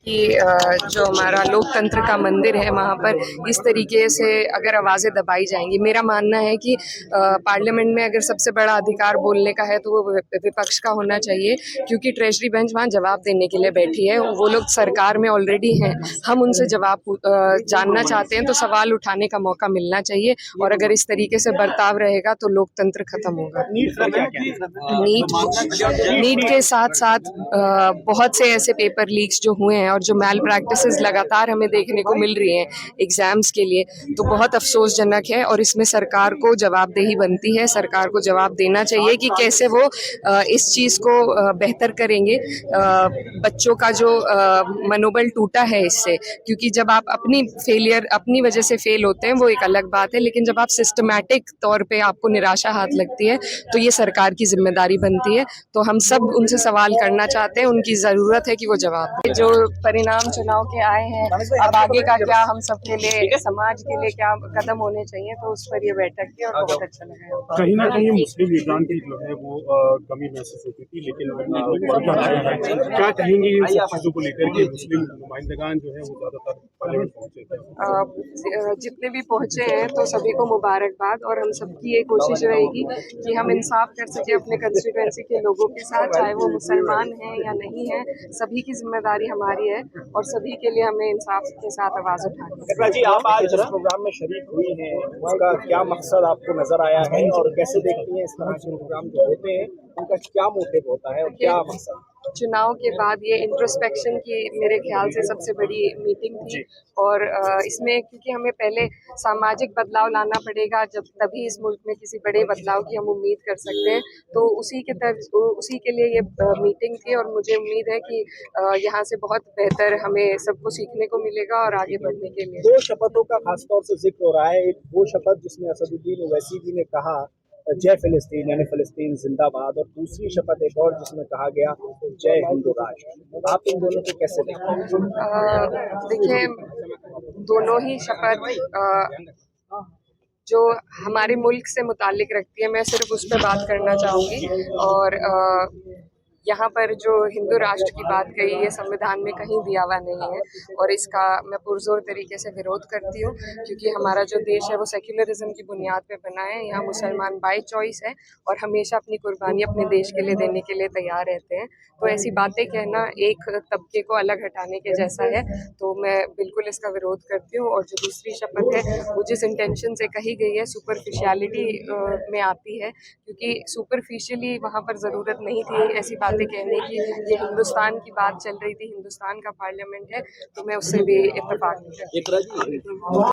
कि जो हमारा लोकतंत्र का मंदिर है वहाँ पर इस तरीके से अगर आवाज़ें दबाई जाएंगी, मेरा मानना है कि पार्लियामेंट में अगर सबसे बड़ा अधिकार बोलने का है तो वो विपक्ष का होना चाहिए, क्योंकि ट्रेजरी बेंच वहाँ जवाब देने के लिए बैठी है। वो लोग सरकार में ऑलरेडी हैं, हम उनसे जवाब जानना चाहते हैं तो सवाल उठाने का मौका मिलना चाहिए। और अगर इस तरीके से बर्ताव रहेगा तो लोकतंत्र खत्म होगा। नीट के साथ साथ बहुत से ऐसे पेपर लीक्स जो हुए हैं और जो मैल प्रैक्टिसेस लगातार हमें देखने को मिल रही हैं एग्जाम्स के लिए, तो बहुत अफसोसजनक है और इसमें सरकार को जवाबदेही बनती है। सरकार को जवाब देना चाहिए कि कैसे वो इस चीज़ को बेहतर करेंगे। बच्चों का जो मनोबल टूटा है इससे, क्योंकि जब आप अपनी वजह से फेल होते हैं वो एक अलग बात है, लेकिन जब आप सिस्टमैटिक तौर पे आपको निराशा हाथ लगती है तो ये सरकार की जिम्मेदारी बनती है। तो हम सब उनसे सवाल करना चाहते हैं, उनकी ज़रूरत है कि वो जवाब दें। जो परिणाम चुनाव के आए हैं, अब आगे का क्या हम सबके लिए, समाज के लिए क्या कदम होने चाहिए, तो उस पर ये बैठक थी और बहुत अच्छा लगा। कहीं ना कहीं मुस्लिम लीडरान की जो है वो कमी महसूस होती थी, लेकिन क्या कहेंगे इन सब चीजों को लेकर के मुस्लिम नुमाइंदगान जो है वो ज्यादातर पार्लियामेंट पहुंचे थे? जितने भी पहुंचे हैं तो सभी को मुबारकबाद, और हम सबकी ये कोशिश रहेगी कि हम इंसाफ कर सके अपने कंस्टिट्यूएंसी के लोगों के साथ, चाहे वो मुसलमान हैं या नहीं है। सभी की जिम्मेदारी हमारी है और सभी के लिए हमें इंसाफ के साथ आवाज उठानी जी, आप आज जिस प्रोग्राम में शरीक हुई हैं उसका क्या मकसद आपको नजर आया है और कैसे देखती हैं इस तरह के प्रोग्राम जो होते हैं उनका क्या मोटिव होता है और क्या मकसद? चुनाव के बाद ये इंट्रोस्पेक्शन की मेरे ख्याल से सबसे बड़ी मीटिंग थी, और इसमें क्योंकि हमें पहले सामाजिक बदलाव लाना पड़ेगा, जब तभी इस मुल्क में किसी बड़े बदलाव की हम उम्मीद कर सकते हैं। तो उसी के लिए ये मीटिंग थी, और मुझे उम्मीद है कि यहाँ से बहुत बेहतर हमें सबको सीखने को मिलेगा और आगे बढ़ने के लिए। 2 शपथों का खासतौर से जिक्र हो रहा है। एक वो शपथ जिसमें असदुद्दीन ओवैसी जी ने कहा जय फिलिस्तीन यानी फिलिस्तीन जिंदाबाद, और दूसरी शपथ एक और जिसमें कहा गया जय हिंदू राष्ट्र। आप इन दोनों को कैसे देखते हैं? देखिए, दोनों ही शपथ जो हमारे मुल्क से मुताल्लिक रखती है, मैं सिर्फ उस पर बात करना चाहूँगी। और यहाँ पर जो हिंदू राष्ट्र की बात कही, ये संविधान में कहीं दिया हुआ नहीं है, और इसका मैं पुरजोर तरीके से विरोध करती हूँ, क्योंकि हमारा जो देश है वो सेक्युलरिज्म की बुनियाद पे बना है। यहाँ मुसलमान बाय चॉइस है और हमेशा अपनी कुर्बानी अपने देश के लिए देने के लिए तैयार रहते हैं। तो ऐसी बातें कहना एक तबके को अलग हटाने के जैसा है, तो मैं बिल्कुल इसका विरोध करती हूँ। और जो दूसरी शपथ है वो जिस इंटेंशन से कही गई है, सुपरफिशियलिटी में आती है, क्योंकि सुपरफिशियली वहाँ पर ज़रूरत नहीं थी ऐसी बातें कहने की। ये हिंदुस्तान की बात चल रही थी, हिंदुस्तान का पार्लियामेंट है, तो मैं उससे भी इत्तेफाक नहीं करती।